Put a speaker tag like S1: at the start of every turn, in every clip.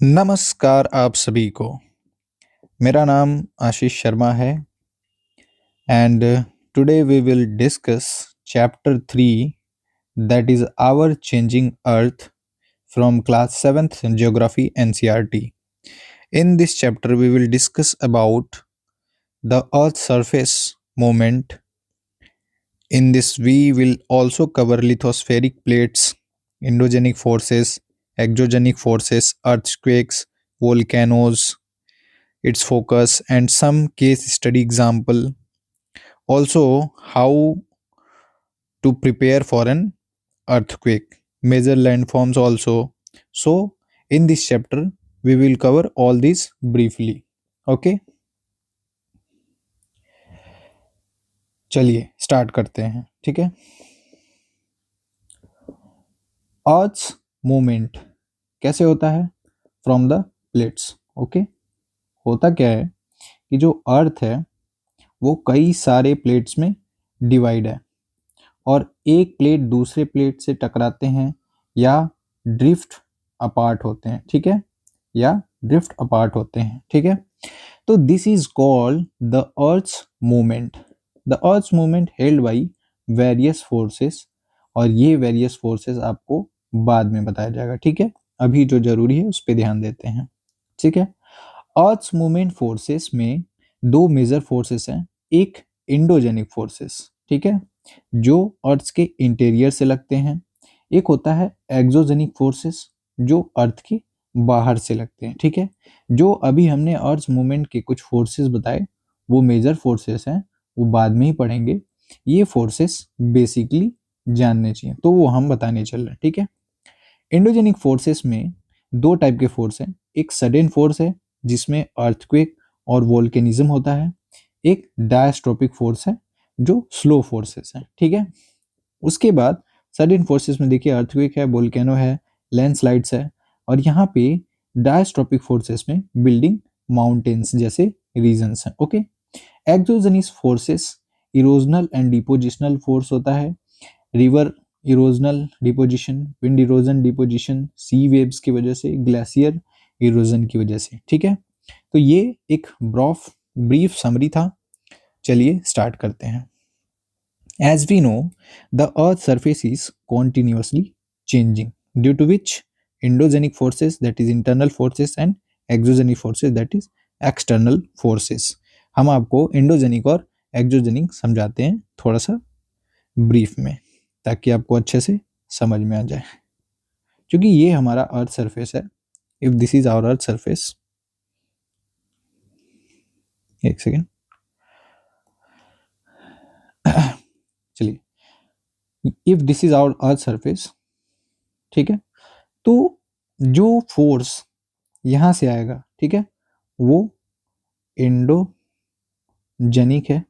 S1: नमस्कार आप सभी को। मेरा नाम आशीष शर्मा है and today we will discuss chapter 3 that is our changing earth from class 7th geography NCERT. In this chapter we will discuss about the earth's surface movement. In this we will also cover lithospheric plates, endogenic forces, exogenic forces, earthquakes, volcanoes, its focus and some case study example, also how to prepare for an earthquake, major landforms also. So in this chapter we will cover all these briefly. Okay, चलिए start करते हैं। ठीक है, earth movement कैसे होता है from the plates. Okay, होता क्या है कि जो अर्थ है वो कई सारे प्लेट्स में डिवाइड है और एक प्लेट दूसरे प्लेट से टकराते हैं या ड्रिफ्ट अपार्ट होते हैं। ठीक है, या ड्रिफ्ट अपार्ट होते हैं। ठीक है, तो this is called the earth's movement. The earth's movement held by various forces, और ये वेरियस फोर्सेस आपको बाद में बताया जाएगा। ठीक है, अभी जो जरूरी है उस पर ध्यान देते हैं। ठीक है, अर्थ्स मूवमेंट फोर्सेस में दो मेजर फोर्सेस हैं। एक इंडोजेनिक फोर्सेस, ठीक है, जो अर्थ के इंटीरियर से लगते हैं। एक होता है एक्सोजेनिक फोर्सेस, जो अर्थ के बाहर से लगते हैं। ठीक है, जो अभी हमने अर्थ मूवमेंट के कुछ फोर्सेस बताए वो मेजर फोर्सेस हैं, वो बाद में ही पढ़ेंगे। ये फोर्सेस बेसिकली जानने चाहिए, तो वो हम बताने चल रहे हैं। ठीक है, एंडोजेनिक फोर्सेस में दो टाइप के फोर्स हैं। एक सडन फोर्स है जिसमें अर्थक्वेक और वोल्केनिज्म होता है। एक डायस्ट्रोपिक फोर्स है जो स्लो फोर्सेस है। ठीक है, उसके बाद सडन फोर्सेस में देखिए अर्थक्वेक है, वोल्केनो है, लैंडस्लाइड्स है, और यहाँ पे डायस्ट्रोपिक फोर्सेस में बिल्डिंग माउंटेन्स जैसे रीजन्स हैं। Okay, exogenic forces erosional and depositional force होता है। River erosional deposition, wind erosion deposition, sea waves की वजह से, ग्लेशियर इरोजन की वजह से। ठीक है, तो ये एक ब्रीफ समरी था। चलिए स्टार्ट करते हैं। As we know, the Earth's surface is continuously changing, due to which endogenic forces, that is internal forces, and exogenic forces, that is external forces. हम आपको एंडोजेनिक और एक्सोजेनिक समझाते हैं थोड़ा सा ब्रीफ में, ताकि आपको अच्छे से समझ में आ जाए। क्योंकि ये हमारा अर्थ सरफेस है। If this is our earth surface, एक सेकेंड, चलिए, if this is our earth surface, ठीक है, तो जो फोर्स यहां से आएगा, ठीक है, वो एंडोजेनिक है,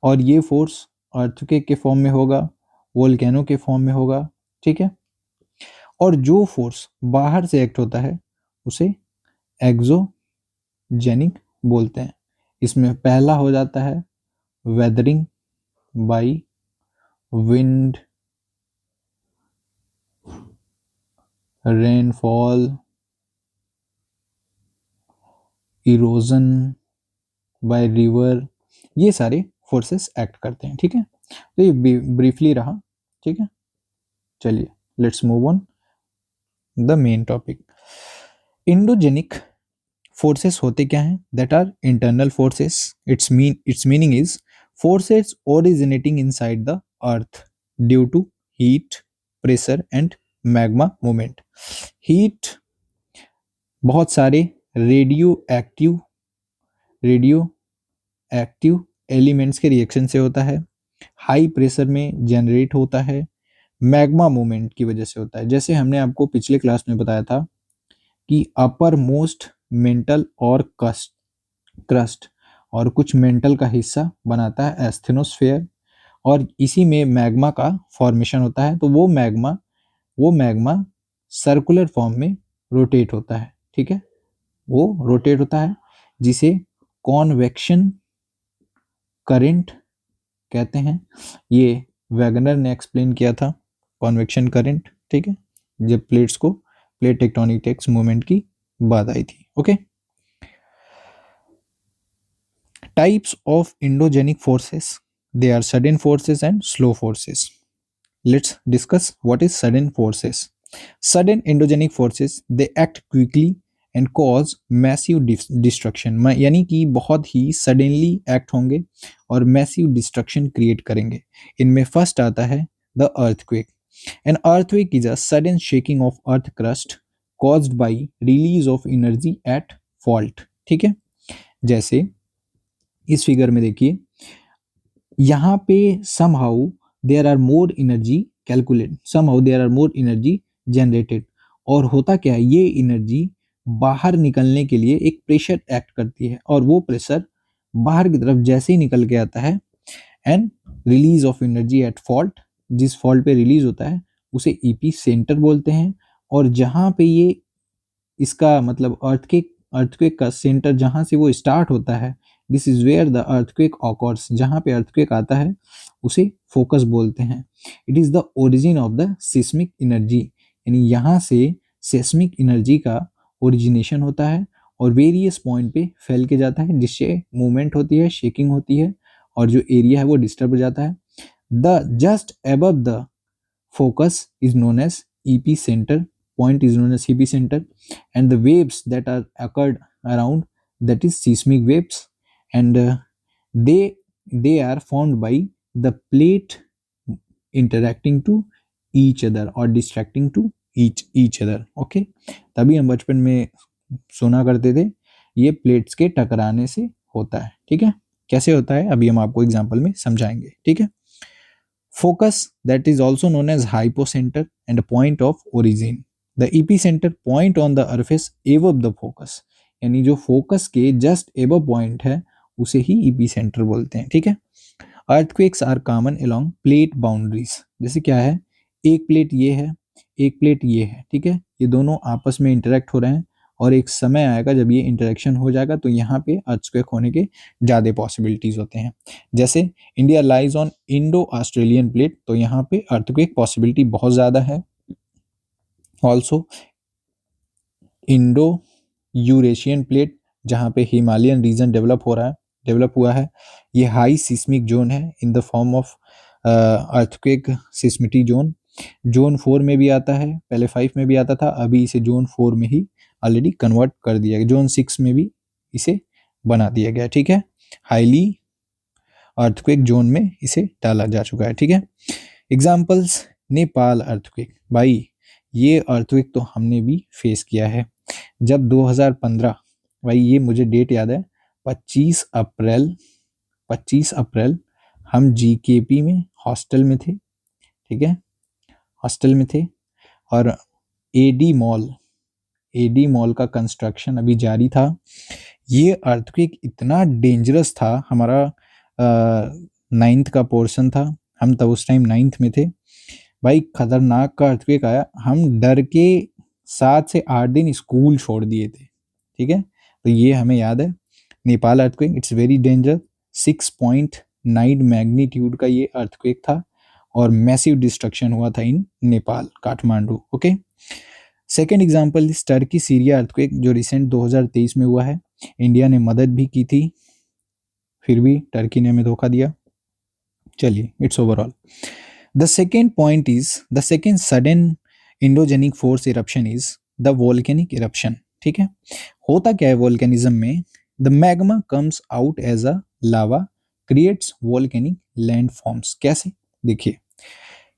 S1: और ये फोर्स अर्थक्वेक के फॉर्म में होगा, वोल्केनो के फॉर्म में होगा। ठीक है, और जो फोर्स बाहर से एक्ट होता है उसे एक्सोजेनिक बोलते हैं। इसमें पहला हो जाता है weathering by wind, rainfall, erosion by river, ये सारे फोर्सेस एक्ट करते हैं। ठीक है, तो ये ब्रीफली रहा। ठीक है, चलिए let's move on the main topic. Endogenic forces होते क्या हैं? That are internal forces. It's meaning is forces originating inside the earth due to heat, pressure and magma movement. Heat बहुत सारे रेडियो एक्टिव एलिमेंट्स के reaction से होता है। High pressure में जनरेट होता है, मैग्मा मूवमेंट की वजह से होता है। जैसे हमने आपको पिछले क्लास में बताया था कि अपर मोस्ट मेंटल और क्रस्ट और कुछ मेंटल का हिस्सा बनाता है एस्थेनोस्फेयर, और इसी में मैग्मा का फॉर्मेशन होता है। तो वो मैग्मा सर्कुलर फॉर्म में रोटेट होता है। ठीक है, वो रोटेट होता है जिसे कॉन्वेक्शन करंट कहते हैं। ये वैगनर ने एक्सप्लेन किया था, कॉन्वेक्शन करंट। ठीक है, जब प्लेट टेक्टोनिक टेक्स मूवमेंट की बाद आई थी। Okay, types of endogenic forces, they are sudden forces and slow forces. Let's discuss what is sudden forces. Sudden endogenic forces, they act quickly and cause massive destruction. यानी कि बहुत ही suddenly act होंगे और massive destruction create करेंगे। इनमें first आता है the earthquake. An earthquake is a sudden shaking of earth crust caused by release of energy at fault. ठीक है, जैसे इस फिगर में देखिए, यहाँ पे somehow there are more energy calculate, somehow there are more energy generated, और होता क्या है, ये एनर्जी बाहर निकलने के लिए एक प्रेशर एक्ट करती है और वो प्रेशर बाहर की तरफ जैसे ही निकल के आता है, and release of energy at fault, जिस फॉल्ट पे रिलीज होता है उसे ईपी सेंटर बोलते हैं। और जहाँ पे ये इसका मतलब अर्थक्वेक का सेंटर जहाँ से वो स्टार्ट होता है, this is where the earthquake occurs, जहाँ पे अर्थक्वेक आता है उसे फोकस बोलते हैं। It is the origin of the seismic energy, यानी यहाँ से सेस्मिक एनर्जी का ओरिजिनेशन होता है और वेरियस पॉइंट पे फैल के जाता है, जिससे मूवमेंट होती है, शेकिंग होती है और जो एरिया है वो डिस्टर्ब हो जाता है। The just above the focus is known as epicenter, point is known as epicenter, and the waves that are occurred around, that is seismic waves, and they are formed by the plate interacting to each other or distracting to each other. Okay, तभी हम बचपन में सुना करते थे ये plates के टकराने से होता है। ठीक है, कैसे होता है अभी हम आपको एग्जांपल में समझाएंगे। ठीक है, focus, that is also known as hypocenter and a point of origin. The epicenter point on the surface above the focus, यानी जो फोकस के जस्ट above पॉइंट है उसे ही एपिसेंटर बोलते हैं। ठीक है, earthquakes are common along plate boundaries, जैसे क्या है, एक प्लेट ये है, एक प्लेट ये है। ठीक है, ये दोनों आपस में इंटरेक्ट हो रहे हैं और एक समय आएगा जब ये इंटरेक्शन हो जाएगा तो यहाँ पे अर्थक्वेक होने के ज़्यादा पॉसिबिलिटीज होते हैं। जैसे India lies on Indo Australian plate, तो यहाँ पे अर्थक्वेक पॉसिबिलिटी बहुत ज़्यादा है। ऑल्सो इंडो यूरेशियन प्लेट, जहाँ पे हिमालयन रीजन डेवलप हुआ है, ये हाई सिस्मिक जोन है in the form of earthquake seismicity zone 4 में भी आता है, पहले 5 में भी आता था, अभी इसे जोन 4 में ही ऑलरेडी कन्वर्ट कर दिया गया, जोन 6 में भी इसे बना दिया गया। ठीक है, हाईली अर्थक्वेक जोन में इसे डाला जा चुका है। ठीक है, एग्जाम्पल्स, नेपाल अर्थक्वेक, भाई ये अर्थक्वेक तो हमने भी फेस किया है जब 2015, भाई ये मुझे डेट याद है, 25 अप्रैल हम जीकेपी में हॉस्टल में थे। ठीक है, हॉस्टल में थे और एडी मॉल का कंस्ट्रक्शन अभी जारी था। ये अर्थक्वेक इतना डेंजरस था, हमारा 9th का पोर्शन था, हम तब उस टाइम 9th में थे। भाई खतरनाक का अर्थक्वेक आया, हम डर के 7 से 8 दिन स्कूल छोड़ दिए थे। ठीक है, तो ये हमें याद है, Nepal earthquake it's very danger, 6.9 magnitude का ये अर्थक्वेक था और मैसिव डिस्ट्रक्शन हुआ था in Nepal, Kathmandu. Okay, second example इस टर्की सीरिया अर्थक्वेक जो रिसेंट 2023 में हुआ है। इंडिया ने मदद भी की थी, फिर भी टर्की ने हमें धोखा दिया। चलिए, it's overall. The second point is, the second sudden endogenic force eruption is the volcanic eruption. ठीक है, होता क्या है वोल्केनिज्म में, the magma comes out as a lava creates volcanic landforms. कैसे, देखिए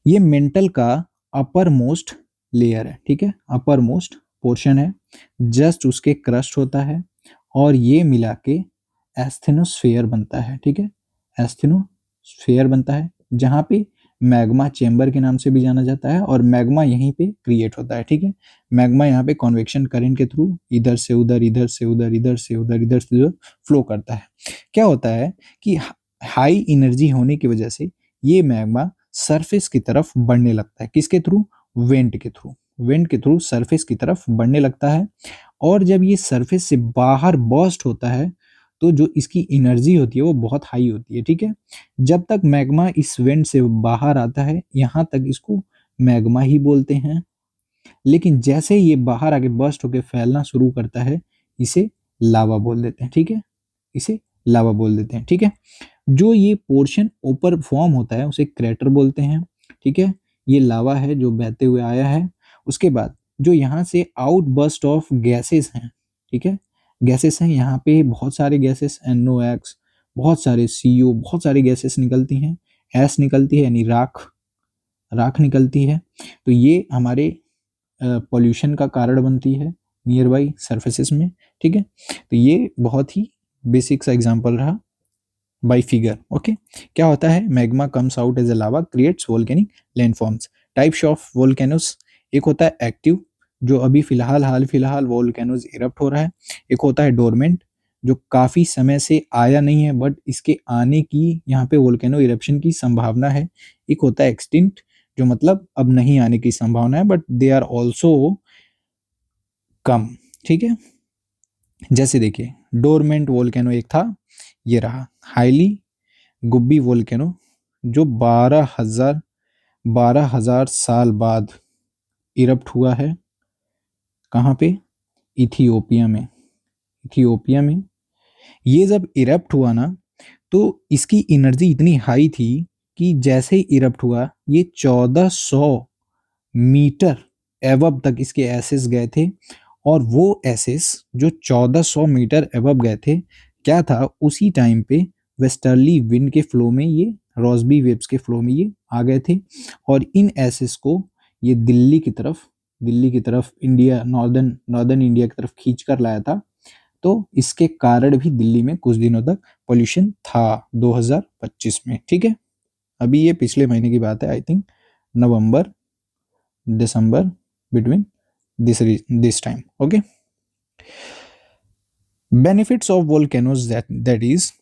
S1: ये मेंटल का अपर मोस्ट लेयर है। ठीक है, अपर मोस्ट पोर्शन है, जस्ट उसके क्रस्ट होता है और ये मिला के एस्थेनोस्फेयर बनता है। ठीक है, एस्थेनोस्फेयर बनता है जहाँ पे मैग्मा चेंबर के नाम से भी जाना जाता है और मैग्मा यहीं पे क्रिएट होता है। ठीक है, मैग्मा यहाँ पे कन्वेक्शन करंट के थ्रू इधर से उधर, इधर से उधर, इधर से उधर, इधर से उधर फ्लो करता है। क्या होता है कि हाई एनर्जी होने की वजह से ये मैग्मा सरफेस की तरफ बढ़ने लगता है, किसके थ्रू, वेंट के थ्रू सरफेस की तरफ बढ़ने लगता है। और जब ये सरफेस से बाहर बर्स्ट होता है तो जो इसकी एनर्जी होती है वो बहुत हाई होती है। ठीक है, जब तक मैग्मा इस वेंट से बाहर आता है यहाँ तक इसको मैग्मा ही बोलते हैं। लेकिन जैसे ये बाहर आके बर्स्ट होके फैलना शुरू करता है, इसे लावा बोल देते हैं, ठीक है, इसे लावा बोल देते हैं, ठीक है। जो ये पोर्शन ऊपर फॉर्म होता है उसे क्रेटर बोलते हैं, ठीक है। ये लावा है जो बहते हुए आया है। उसके बाद जो यहाँ से आउट बर्स्ट ऑफ गैसेस हैं, ठीक है, गैसेस हैं, यहाँ पे बहुत सारे गैसेस, NOx, बहुत सारे CO, बहुत सारी गैसेस निकलती हैं, एस निकलती है यानी राख, राख निकलती है। तो ये हमारे पॉल्यूशन का कारण बनती है नियर बाई सर्फेसिस में, ठीक है। तो ये बहुत ही बेसिक सा एग्जांपल रहा बाय फिगर, ओके। क्या होता है, magma comes out as a lava, creates volcanic landforms. Types of volcanoes, एक होता है एक्टिव, जो अभी फिलहाल हाल फिलहाल वोल्केनोस इरप्ट हो रहा है। एक होता है डोरमेंट, जो काफी समय से आया नहीं है बट इसके आने की यहाँ पे वोल्केनो इरप्शन की संभावना है। एक होता है एक्सटिंक्ट, जो मतलब अब नहीं आने की संभावना है but they are also come, ठीक है। जैसे देखिए डोरमेंट वोल्केनो एक था, ये रहा हाईली गुब्बी वोल्केनो, जो 12,000 साल बाद इरप्ट हुआ है। कहाँ पे, इथियोपिया में, इथियोपिया में। ये जब इरप्ट हुआ ना, तो इसकी एनर्जी इतनी हाई थी कि जैसे ही इरप्ट हुआ ये 1400 मीटर एबव तक इसके एसेस गए थे। और वो एसेस जो 1400 मीटर एबव गए थे, क्या था उसी टाइम पे वेस्टर्ली विंड के फ्लो में, ये रॉसबी वेव्स के फ्लो में ये आ गए थे। और इन एसेस को ये दिल्ली की तरफ इंडिया, नॉर्दर्न इंडिया की तरफ खींच कर लाया था। तो इसके कारण भी दिल्ली में कुछ दिनों तक पोल्यूशन था 2025 में, ठीक है। अभी ये पिछले महीने की बात है, I think November December, between this time, okay. Benefits of volcanoes, that is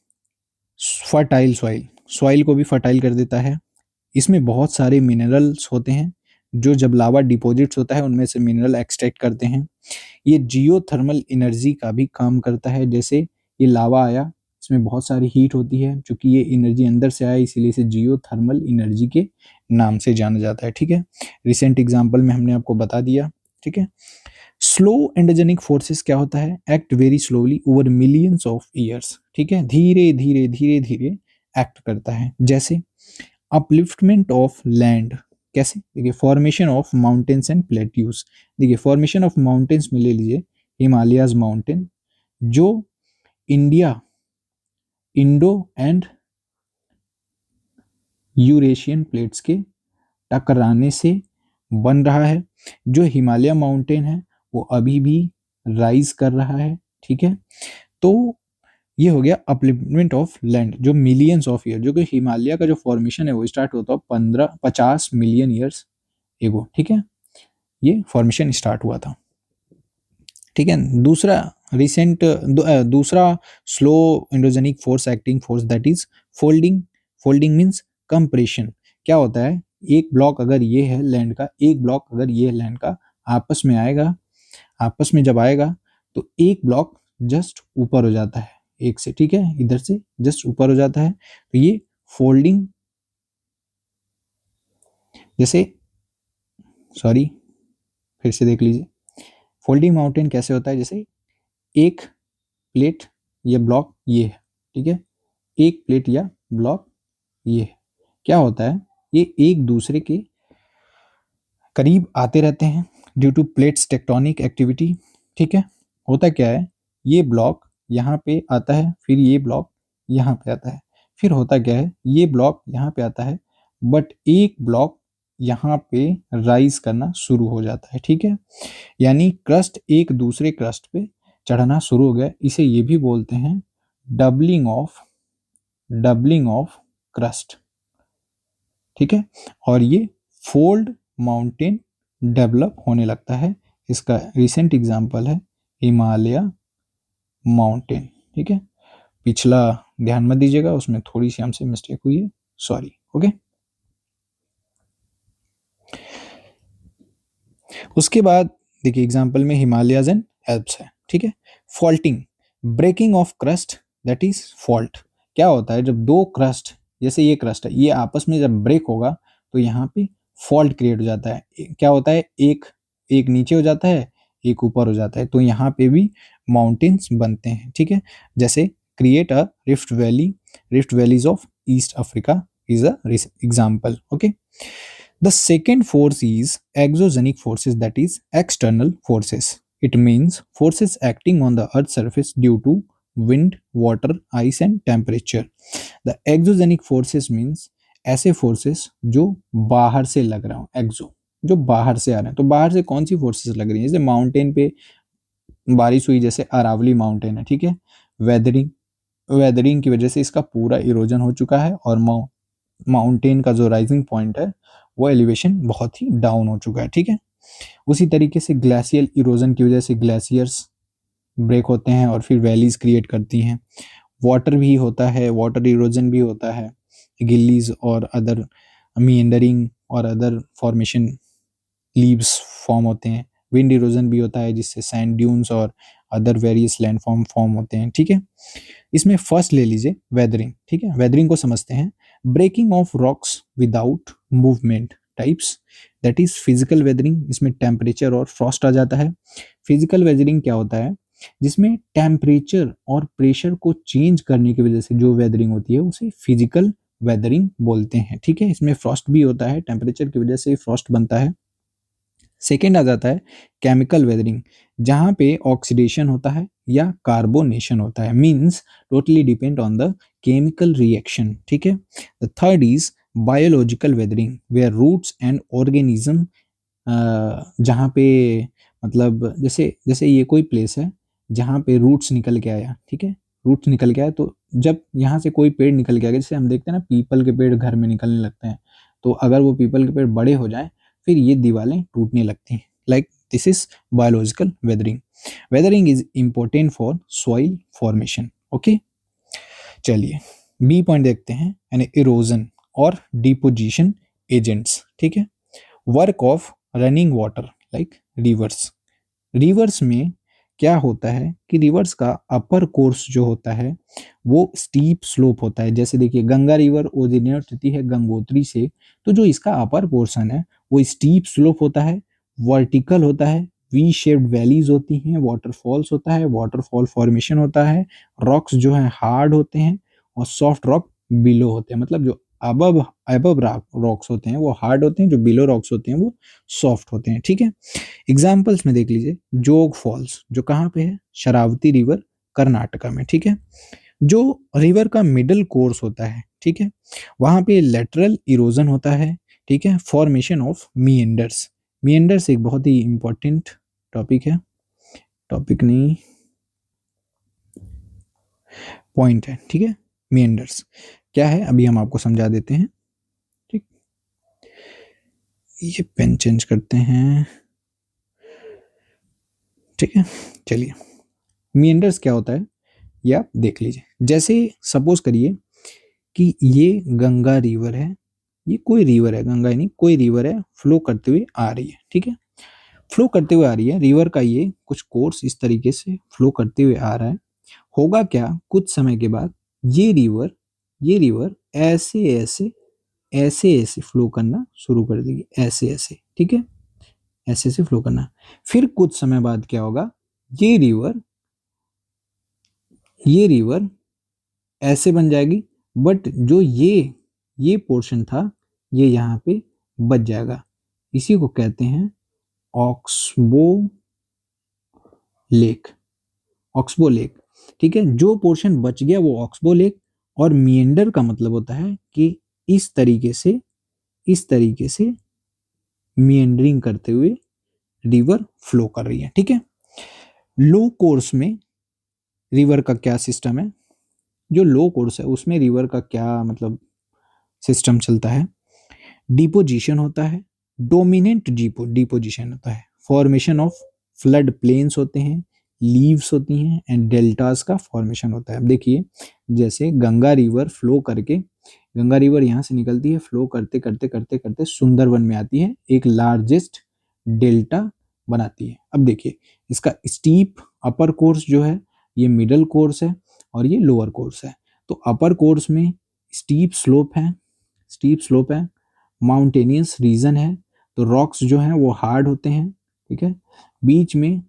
S1: fertile soil, soil को भी फर्टाइल कर देता है। इसमें बहुत सारे मिनरल्स होते हैं, जो जब लावा डिपॉजिट्स होता है उनमें से मिनरल एक्सट्रैक्ट करते हैं। ये जियोथर्मल एनर्जी का भी काम करता है। जैसे ये लावा आया, इसमें बहुत सारी हीट होती है, क्योंकि ये एनर्जी अंदर से आया इसीलिए इसे जियोथर्मल एनर्जी के नाम से जाना जाता है, ठीक है। रिसेंट एग्जांपल में हमने आपको बता दिया, ठीक है। स्लो एंडोजेनिक फोर्सेस क्या होता है, act very slowly over millions of years, ठीक है, धीरे धीरे धीरे धीरे एक्ट करता है। जैसे अपलिफ्टमेंट ऑफ लैंड, कैसे, देखिए formation of mountains and plateaus. देखिए फॉर्मेशन ऑफ माउंटेन्स में ले लीजिए हिमालयाज माउंटेन, जो India, Indo and Eurasian plates के टकराने से बन रहा है। जो हिमालय माउंटेन है वो अभी भी राइज कर रहा है, ठीक है। तो ये हो गया अपलिफ्टमेंट ऑफ लैंड, जो मिलियंस ऑफ ईयर, जो कि हिमालय का जो फॉर्मेशन है वो स्टार्ट होता है 50 मिलियन ईयर्स एगो, ठीक है, ये फॉर्मेशन स्टार्ट हुआ था, ठीक है। दूसरा slow endogenic force, acting force, that is folding. Folding means compression. क्या होता है, एक ब्लॉक अगर ये है लैंड का, एक ब्लॉक अगर ये है लैंड का, आपस में आएगा, आपस में जब आएगा तो एक ब्लॉक जस्ट ऊपर हो जाता है एक से, ठीक है, इधर से जस्ट ऊपर हो जाता है, तो ये फोल्डिंग। जैसे, सॉरी, फिर से देख लीजिए, फोल्डिंग माउंटेन कैसे होता है, जैसे एक प्लेट या ब्लॉक ये है, ठीक है, एक प्लेट या ब्लॉक ये है। क्या होता है, ये एक दूसरे के करीब आते रहते हैं due to plates tectonic activity, ठीक है। होता क्या है, ये ब्लॉक यहाँ पे आता है, फिर ये ब्लॉक यहाँ पे आता है, फिर होता क्या है, ये ब्लॉक यहाँ पे आता है, बट एक ब्लॉक यहाँ पे राइज करना शुरू हो जाता है, ठीक है। यानी क्रस्ट एक दूसरे क्रस्ट पे चढ़ना शुरू हो गया। इसे ये भी बोलते हैं डबलिंग ऑफ क्रस्ट, ठीक है। और ये फोल्ड माउंटेन डेवलप होने लगता है। इसका रिसेंट एग्जांपल है हिमालय माउंटेन, ठीक है। पिछला ध्यान मत दीजिएगा, उसमें थोड़ी सी हमसे मिस्टेक हुई है, सॉरी, ओके। उसके बाद देखिए एग्जांपल में हिमालयज एंड एल्प्स है, ठीक है। Faulting, breaking of crust, that is fault. क्या होता है, जब दो क्रस्ट, जैसे ये क्रस्ट है, ये आपस में जब ब्रेक होगा तो यहाँ पे फॉल्ट क्रिएट हो जाता है। क्या होता है, एक एक नीचे हो जाता है, एक ऊपर हो जाता है, तो यहाँ पे भी माउंटेन्स बनते हैं, ठीक है। जैसे create a rift valleys of east Africa is a example, okay. The second force is exogenic forces, that is external forces. It means forces acting on the earth's surface due to wind, water, ice and temperature. The exogenic forces means ऐसे forces जो बाहर से लग रहा हो, एक्सो जो बाहर से आ रहे हैं। तो बाहर से कौन सी फोर्सेस लग रही है? जैसे माउंटेन पे बारिश हुई, जैसे अरावली माउंटेन है, ठीक है, वेदरिंग वेदरिंग की वजह से इसका पूरा इरोजन हो चुका है और माउंटेन का जो राइजिंग पॉइंट है वो एलिवेशन बहुत ही डाउन हो चुका है, ठीक है। उसी तरीके से ग्लेशियल इरोजन की वजह से ग्लेशियर्स ब्रेक होते हैं और फिर वैलीज क्रिएट करती हैं। वाटर भी होता है, वाटर इरोजन भी होता है, गिल्लीज और अदर मीएंडरिंग और अदर फॉर्मेशन लीव्स फॉर्म होते हैं। विंड इरोजन भी होता है जिससे सैंड ड्यून्स और अदर वेरियस लैंडफॉर्म फॉर्म होते हैं, ठीक है। इसमें फर्स्ट ले लीजिए वेदरिंग, ठीक है। वेदरिंग को समझते हैं, breaking of rocks without movement types, that is physical weathering. इसमें टेम्परेचर और फ्रॉस्ट आ जाता है। फिजिकल वेदरिंग क्या होता है? जिसमें टेम्परेचर और प्रेशर को चेंज करने की वजह से जो वेदरिंग होती है उसे फिजिकल वेदरिंग बोलते हैं, ठीक है। इसमें फ्रॉस्ट भी होता है, टेम्परेचर की वजह से फ्रॉस्ट बनता है। सेकेंड आ जाता है केमिकल वेदरिंग, जहाँ पे ऑक्सीडेशन होता है या कार्बोनेशन होता है, means totally depend on the chemical reaction, ठीक है। The third is biological weathering, where roots and organism, जहाँ पे मतलब जैसे जैसे ये कोई प्लेस है जहाँ पे रूट्स निकल के आया, ठीक है, रूट्स निकल के आया, तो जब यहाँ से कोई पेड़ निकल के आ गया, जैसे हम देखते हैं ना पीपल के पेड़ घर में निकलने लगते हैं, तो अगर वो पीपल के पेड़ बड़े हो जाएं फिर ये दीवारें टूटने लगती हैं। Like this is biological weathering. Weathering is important for soil formation, okay. चलिए बी पॉइंट देखते हैं, यानी इरोजन और डिपोजिशन एजेंट्स, ठीक है। Work of running water like reverse. Reverse में क्या होता है कि रिवर्स का अपर कोर्स जो होता है वो स्टीप स्लोप होता है। जैसे देखिए गंगा रिवर ओरिजिनेट होती है गंगोत्री से, तो जो इसका अपर पोर्शन है वो स्टीप स्लोप होता है, वर्टिकल होता है, वी शेप्ड वैलीज होती हैं, वाटरफॉल्स होता है, वाटरफॉल फॉर्मेशन होता है, रॉक्स जो है हार्ड होते हैं और सॉफ्ट रॉक बिलो होते हैं। मतलब जो अबव अबव रॉक्स होते हैं वो हार्ड होते हैं, जो बिलो रॉक्स होते हैं वो सॉफ्ट होते हैं, ठीक है। एग्जाम्पल्स में देख लीजिए, जोग फॉल्स जो कहाँ पे है? शरावती रिवर कर्नाटका में, ठीक है। जो रिवर का मिडल कोर्स होता है, ठीक है, वहां पे लेटरल इरोजन होता है, ठीक है, फॉर्मेशन ऑफ मीएंडर्स। मीएंडर्स एक बहुत ही इंपॉर्टेंट टॉपिक है, टॉपिक नहीं पॉइंट है, ठीक है। मीएंडर्स क्या है अभी हम आपको समझा देते हैं, ठीक। ये पेन चेंज करते हैं, ठीक है। चलिए मीएंडर्स क्या होता है ये आप देख लीजिए। जैसे सपोज करिए कि ये गंगा रिवर है, ये कोई रिवर है, गंगा ही नहीं कोई रिवर है, फ्लो करते हुए आ रही है, ठीक है। फ्लो करते हुए आ रही है रिवर का, ये कुछ कोर्स इस तरीके से फ्लो करते हुए आ रहा है। होगा क्या, कुछ समय के बाद ये रिवर ऐसे ऐसे ऐसे ऐसे फ्लो करना शुरू कर देगी, ऐसे ऐसे, ठीक है, ऐसे ऐसे फ्लो करना। फिर कुछ समय बाद क्या होगा, ये रिवर ये रिवर ऐसे बन जाएगी, बट जो ये पोर्शन था ये यहाँ पे बच जाएगा। इसी को कहते हैं ऑक्सबो लेक, ऑक्सबो लेक, ठीक है। जो पोर्शन बच गया वो ऑक्सबो लेक। और मिएंडर का मतलब होता है कि इस तरीके से मिएंडरिंग करते हुए रिवर फ्लो कर रही है, ठीक है। लो कोर्स में रिवर का क्या सिस्टम है? जो लो कोर्स है उसमें रिवर का क्या मतलब सिस्टम चलता है? डिपोजिशन होता है, डोमिनेंट डिपोजिशन होता है, फॉर्मेशन ऑफ फ्लड प्लेन्स होते हैं, लीव्स होती हैं एंड डेल्टास का फॉर्मेशन होता है। अब देखिए जैसे गंगा रिवर फ्लो करके, गंगा रिवर यहाँ से निकलती है, फ्लो करते करते करते करते सुंदरवन में आती है, एक लार्जेस्ट डेल्टा बनाती है। अब देखिए इसका स्टीप अपर कोर्स जो है ये मिडल कोर्स है और ये लोअर कोर्स है। तो अपर कोर्स में स्टीप स्लोप है, माउंटेनियस रीजन है, तो रॉक्स जो हैं वो हार्ड होते हैं, ठीक है, बीच में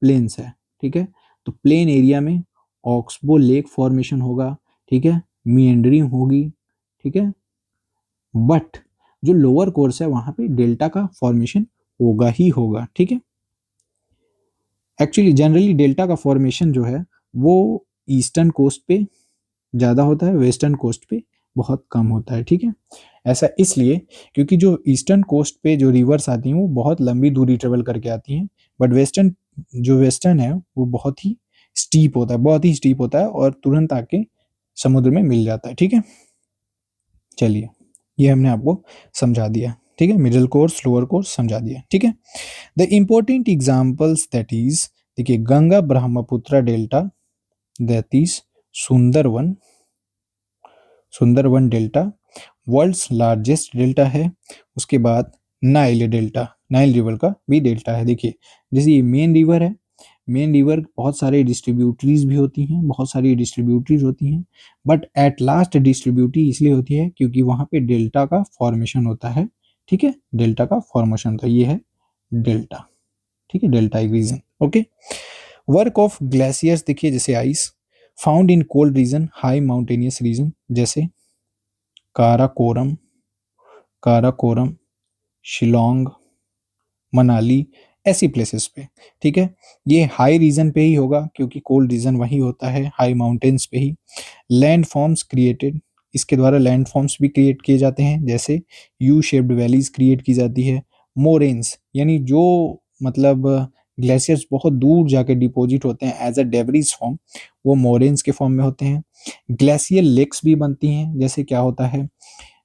S1: प्लेन्स है, ठीक है, तो प्लेन एरिया में ऑक्सबो लेक फॉर्मेशन होगा, ठीक है, मीएंडरिंग होगी, ठीक है, बट जो लोअर कोर्स है वहां पे डेल्टा का फॉर्मेशन होगा ही होगा, ठीक है। एक्चुअली जनरली डेल्टा का फॉर्मेशन जो है वो ईस्टर्न कोस्ट पे ज़्यादा होता है, वेस्टर्न कोस्ट पे बहुत कम होता है, ठीक है। ऐसा इसलिए क्योंकि जो ईस्टर्न कोस्ट पे जो रिवर्स आती हैं वो बहुत लंबी दूरी ट्रेवल करके आती हैं, बट वेस्टर्न है वो बहुत ही स्टीप होता है, बहुत ही स्टीप होता है और तुरंत आके समुद्र में मिल जाता है, ठीक है। चलिए, ये हमने आपको समझा दिया, ठीक है, मिडिल कोर्स लोअर कोर्स समझा दिया, ठीक है। The important examples that is, देखिए Ganga Brahmaputra delta, that is Sundarban, Sundarban delta world's largest delta है। उसके बाद नाइल डेल्टा, नाइल रिवर का भी डेल्टा है। देखिए जैसे ये मेन रिवर है, मेन रिवर बहुत सारे डिस्ट्रीब्यूटरीज भी होती हैं, बहुत सारी डिस्ट्रीब्यूटरीज होती हैं, बट एट लास्ट डिस्ट्रीब्यूटरी इसलिए होती है क्योंकि वहाँ पे डेल्टा का फॉर्मेशन होता है, ठीक है, डेल्टा का फॉर्मेशन होता है, ये है डेल्टा, ठीक है, डेल्टा एक region, okay. Work of glaciers, देखिए जैसे ice found in cold region, high mountainous region, जैसे काराकोरम, काराकोरम, शिलोंग, मनाली, ऐसी प्लेसेस पे, ठीक है। ये हाई रीजन पे ही होगा क्योंकि कोल्ड रीजन वही होता है, हाई माउंटेन्स पे ही। लैंड फॉर्म्स क्रिएटेड, इसके द्वारा लैंड फॉर्म्स भी क्रिएट किए जाते हैं, जैसे यू शेप्ड वैलीज क्रिएट की जाती है। मोरेन्स यानी जो मतलब ग्लेशियर्स बहुत दूर जाके डिपॉजिट होते हैं एज अ डेब्रिज फॉर्म, वो मोरेन्स के फॉर्म में होते हैं। ग्लेशियल लेक्स भी बनती हैं, जैसे क्या होता है,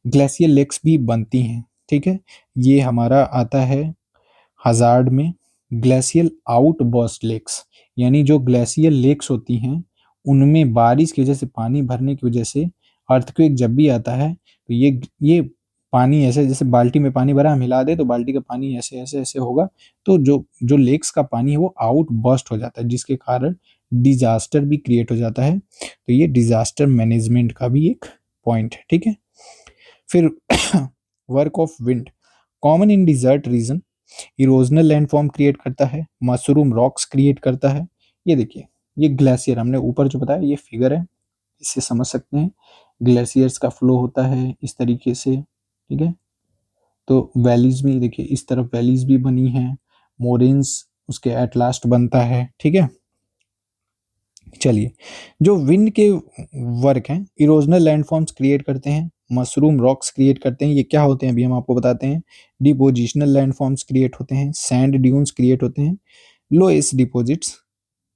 S1: ग्लेशियल लेक्स भी बनती हैं, ठीक है। ये हमारा आता है हजार्ड में। ग्लेशियल आउटबर्स्ट लेक्स, यानी जो ग्लेशियल लेक्स होती हैं उनमें बारिश की वजह से, पानी भरने की वजह से अर्थक्वेक जब भी आता है तो ये पानी ऐसे, जैसे बाल्टी में पानी भरा हम हिला दे तो बाल्टी का पानी ऐसे ऐसे ऐसे होगा, तो जो जो लेक्स का पानी है वो आउट बर्स्ट हो जाता है, जिसके कारण डिजास्टर भी क्रिएट हो जाता है। तो ये डिजास्टर मैनेजमेंट का भी एक पॉइंट है, ठीक है। फिर work of wind, common in desert region, erosional landform create करता है, मशरूम रॉक्स क्रिएट करता है। ये देखिए, ये ग्लेशियर हमने ऊपर जो बताया ये फिगर है, इससे समझ सकते हैं ग्लेशियर्स का फ्लो होता है इस तरीके से, ठीक है। तो वैलीज भी देखिए, इस तरफ वैलीज भी बनी हैं, मोरेन्स उसके एट लास्ट बनता है, ठीक है। चलिए, जो विंड के वर्क हैं, इरोजनल लैंडफॉर्म्स क्रिएट करते हैं, मशरूम रॉक्स क्रिएट करते हैं, ये क्या होते हैं अभी हम आपको बताते हैं। डिपोजिशनल लैंडफॉर्म्स क्रिएट होते हैं, सैंड ड्यून्स क्रिएट होते हैं, लोएस्ट डिपॉजिट्स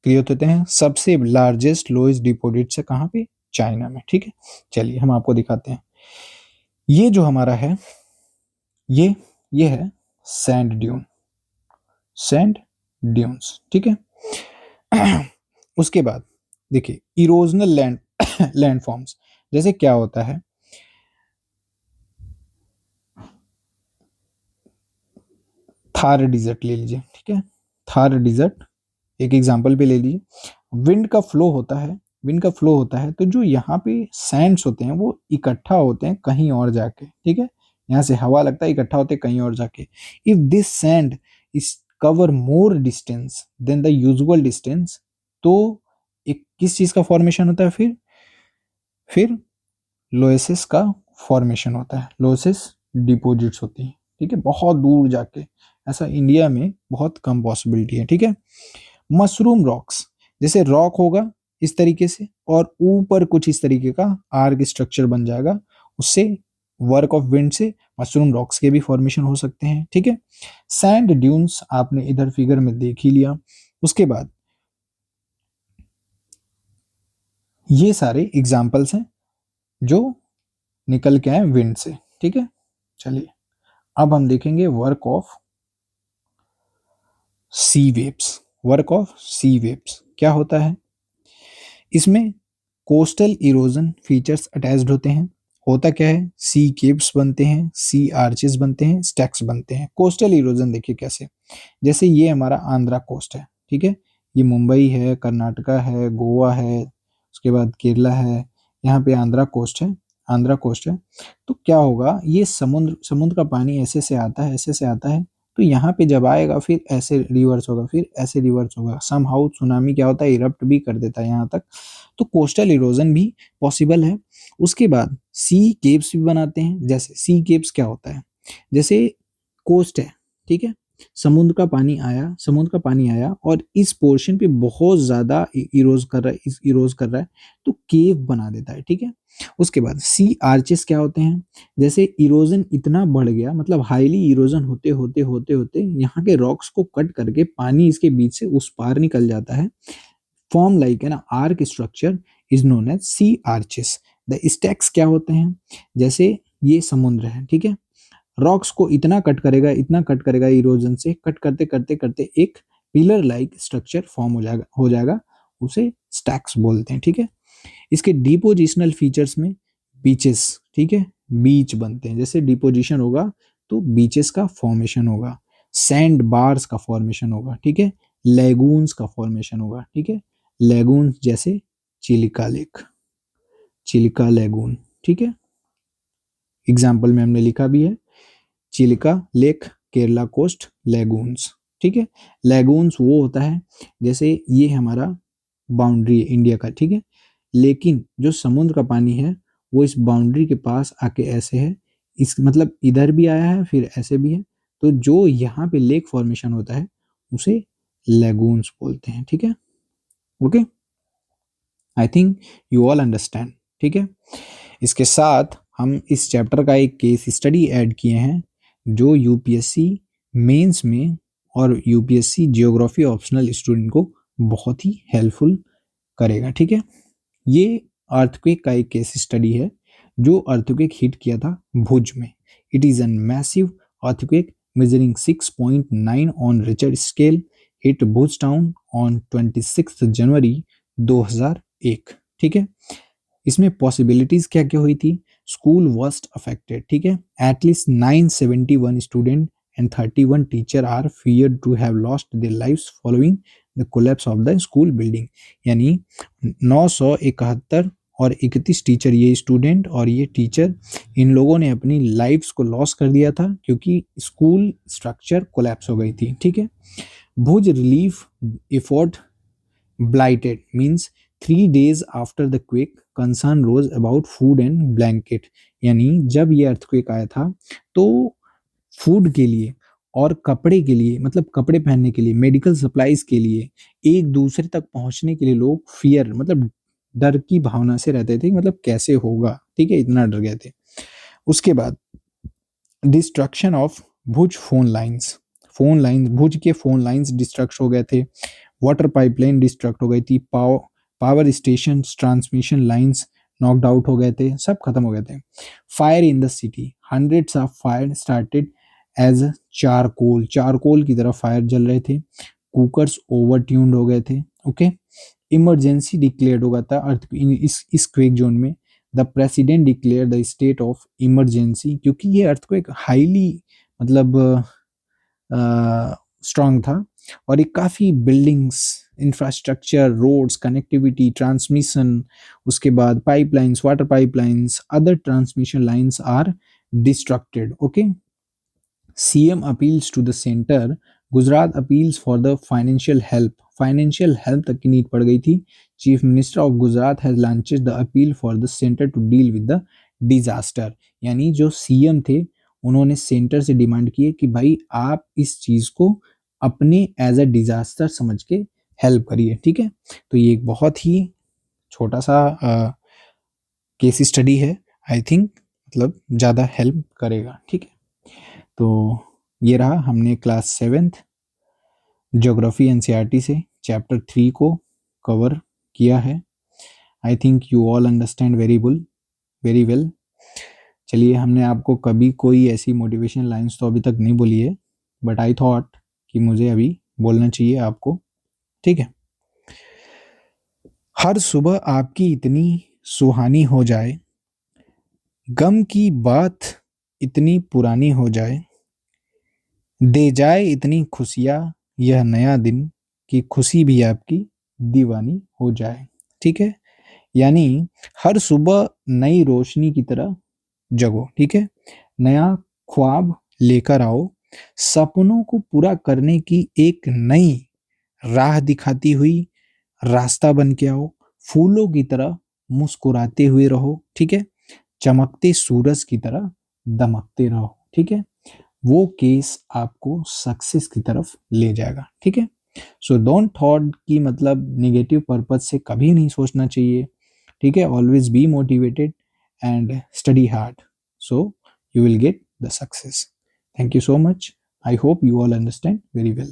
S1: क्रिएट होते हैं। सबसे लार्जेस्ट लोएस्ट डिपॉजिट्स है कहाँ पे, चाइना में, ठीक है। चलिए हम आपको दिखाते हैं, ये जो हमारा है ये है सैंड ड्यून, सैंड ड्यून्स, ठीक है। उसके बाद देखिए इरोजनल लैंडफॉर्म्स, जैसे क्या होता है, थार डिजर्ट ले लीजिए, ठीक है, थार डिजर्ट एक एग्जांपल पे ले लीजिए। विंड का फ्लो होता है, विंड का फ्लो होता है तो जो यहाँ पे सैंड्स होते हैं वो इकट्ठा होते हैं कहीं और जाके, ठीक है, यहाँ से हवा लगता है, इकट्ठा होते हैं कहीं और जाके। If this sand is cover more distance than the usual distance, तो एक किस चीज का फॉर्मेशन होता है, फिर लोएसिस का फॉर्मेशन होता है, लोएसिस डिपॉजिट्स होती हैं, ठीक है, बहुत दूर जाके। ऐसा इंडिया में बहुत कम पॉसिबिलिटी है, ठीक है। मशरूम रॉक्स, जैसे रॉक होगा इस तरीके से और ऊपर कुछ इस तरीके का आर्क स्ट्रक्चर बन जाएगा, उससे वर्क ऑफ विंड से मशरूम रॉक्स के भी फॉर्मेशन हो सकते हैं, ठीक है। सैंड ड्यून्स आपने इधर फिगर में देख ही लिया। उसके बाद ये सारे एग्जाम्पल्स हैं जो निकल के आए विंड से, ठीक है। चलिए अब हम देखेंगे work of sea waves, work of sea waves क्या होता है। इसमें कोस्टल इरोजन फीचर्स अटैच्ड होते हैं। होता क्या है, सी केव्स बनते हैं, सी आर्चेस बनते हैं, स्टैक्स बनते हैं। कोस्टल इरोजन देखिए कैसे, जैसे ये हमारा आंध्रा कोस्ट है, ठीक है, ये मुंबई है, कर्नाटका है, गोवा है, उसके बाद केरला है, यहाँ पे आंध्रा कोस्ट है, आंध्रा कोस्ट है। तो क्या होगा, ये समुद्र समुद्र का पानी ऐसे से आता है, ऐसे से आता है, तो यहाँ पे जब आएगा फिर ऐसे रिवर्स होगा, फिर ऐसे रिवर्स होगा, समहाउ सुनामी क्या होता है, इरप्ट भी कर देता है यहाँ तक। तो कोस्टल इरोजन भी पॉसिबल है। उसके बाद सी केव्स भी बनाते हैं। जैसे सी केव्स क्या होता है, जैसे कोस्ट है, ठीक है, समुद्र का पानी आया और इस पोर्शन पे बहुत ज्यादा इरोज कर रहा है, तो केव बना देता है, ठीक है। उसके बाद सी आर्चेस क्या होते हैं, जैसे इरोजन इतना बढ़ गया, मतलब हाईली इरोजन होते होते होते होते यहाँ के रॉक्स को कट करके पानी इसके बीच से उस पार निकल जाता है, फॉर्म लाइक है ना arch structure is known as sea arches. The stacks क्या होते हैं, जैसे ये समुद्र है, ठीक है, रॉक्स को इतना कट करेगा इरोजन से, कट करते करते करते एक पिलर लाइक स्ट्रक्चर फॉर्म हो जाएगा, उसे स्टैक्स बोलते हैं, ठीक है। इसके डिपोजिशनल फीचर्स में बीचेस, ठीक है, बीच बनते हैं, जैसे डिपोजिशन होगा तो बीचेस का फॉर्मेशन होगा, सैंड बार्स का फॉर्मेशन होगा, ठीक है, लेगून्स का फॉर्मेशन होगा, ठीक है, लेगून्स जैसे चिलिका लेक, चिलिका लेगून, ठीक है, एग्जाम्पल में हमने लिखा भी है, Chilika lake, Kerala coast, lagoons, ठीक है। लेगून्स वो होता है जैसे ये हमारा बाउंड्री है इंडिया का, ठीक है, लेकिन जो समुद्र का पानी है वो इस बाउंड्री के पास आके ऐसे है, इस मतलब इधर भी आया है फिर ऐसे भी है, तो जो यहाँ पे लेक फॉर्मेशन होता है उसे लेगून्स बोलते हैं, ठीक है। Okay, I think you all understand, ठीक है। इसके साथ हम इस चैप्टर का एक केस स्टडी ऐड किए हैं जो यूपीएससी मेंस में और यूपीएससी जियोग्राफी ऑप्शनल स्टूडेंट को बहुत ही हेल्पफुल करेगा, ठीक है। ये अर्थक्वेक का एक केस स्टडी है जो अर्थक्वेक हिट किया था भुज में। It is an massive earthquake measuring 6.9 on Richter scale, hit Bhuj town on 26 जनवरी 2001, ठीक है। इसमें पॉसिबिलिटीज क्या क्या हुई थी, स्कूल वर्स्ट अफेक्टेड, ठीक है, at least 971 student and 31 teacher are feared to have lost their lives following the collapse of the school building. यानी 971 और 31 टीचर, ये स्टूडेंट और ये टीचर, इन लोगों ने अपनी लाइव्स को लॉस कर दिया था क्योंकि स्कूल स्ट्रक्चर कोलैप्स हो गई थी, ठीक है। भुज relief effort blighted means 3 days after the quake concern rose about food and blanket। यानी जब ये अर्थक्वेक आया था तो फूड के लिए और कपड़े के लिए, मतलब कपड़े पहनने के लिए, मेडिकल सप्लाईज के लिए, एक दूसरे तक पहुंचने के लिए लोग फियर मतलब डर की भावना से रहते थे, मतलब कैसे होगा, ठीक है, इतना डर गए थे। उसके बाद destruction of Bhuj phone lines Bhuj के फोन लाइंस डिस्ट्रक्ट हो गए थे, वाटर पाइपलाइन डिस्ट्रक्ट हो गई थी, power station transmission lines knocked out हो गए थे, सब खत्म हो गए थे। Fire in the city, hundreds of fire started as charcoal की तरह फायर जल रहे थे, कुकर्स ओवर ट्यून्ड हो गए थे, ओके। इमरजेंसी डिक्लेयर्ड हो गया था अर्थ इस क्वेक जोन में। The president declare the state of emergency, क्योंकि ये अर्थक्वेक हाईली मतलब स्ट्रांग था और ये काफ़ी buildings, infrastructure, roads, connectivity, transmission, उसके बाद pipelines, water pipelines, other transmission lines are destructed, okay. CM appeals to the centre, Gujarat appeals for the financial help तक की नीड पड़ गई थी। Chief minister of Gujarat has launched the appeal for the centre to deal with the disaster. यानी जो CM थे उन्होंने centre से डिमांड की है कि भाई आप इस चीज को अपने एज अ डिजास्टर समझ के हेल्प करिए, ठीक है। तो ये एक बहुत ही छोटा सा केस स्टडी है, आई थिंक मतलब ज़्यादा हेल्प करेगा, ठीक है। तो ये रहा, हमने क्लास 7th ज्योग्राफी एनसीईआरटी से चैप्टर 3 को कवर किया है। I think you all understand very well. चलिए, हमने आपको कभी कोई ऐसी मोटिवेशन लाइंस तो अभी तक नहीं बोली है, बट आई थॉट कि मुझे अभी बोलना चाहिए आपको, ठीक है। हर सुबह आपकी इतनी सुहानी हो जाए, गम की बात इतनी पुरानी हो जाए, दे जाए इतनी खुशियाँ यह नया दिन कि खुशी भी आपकी दीवानी हो जाए, ठीक है। यानी हर सुबह नई रोशनी की तरह जगो, ठीक है, नया ख्वाब लेकर आओ, सपनों को पूरा करने की एक नई राह दिखाती हुई रास्ता बन के आओ, फूलों की तरह मुस्कुराते हुए रहो, ठीक है? चमकते सूरज की तरह दमकते रहो, ठीक है? वो केस आपको सक्सेस की तरफ ले जाएगा, ठीक है? सो डोंट थॉट कि मतलब नेगेटिव पर्पज से कभी नहीं सोचना चाहिए, ठीक है? Always be motivated and study hard, so you will get the success. Thank you so much. I hope you all understand very well.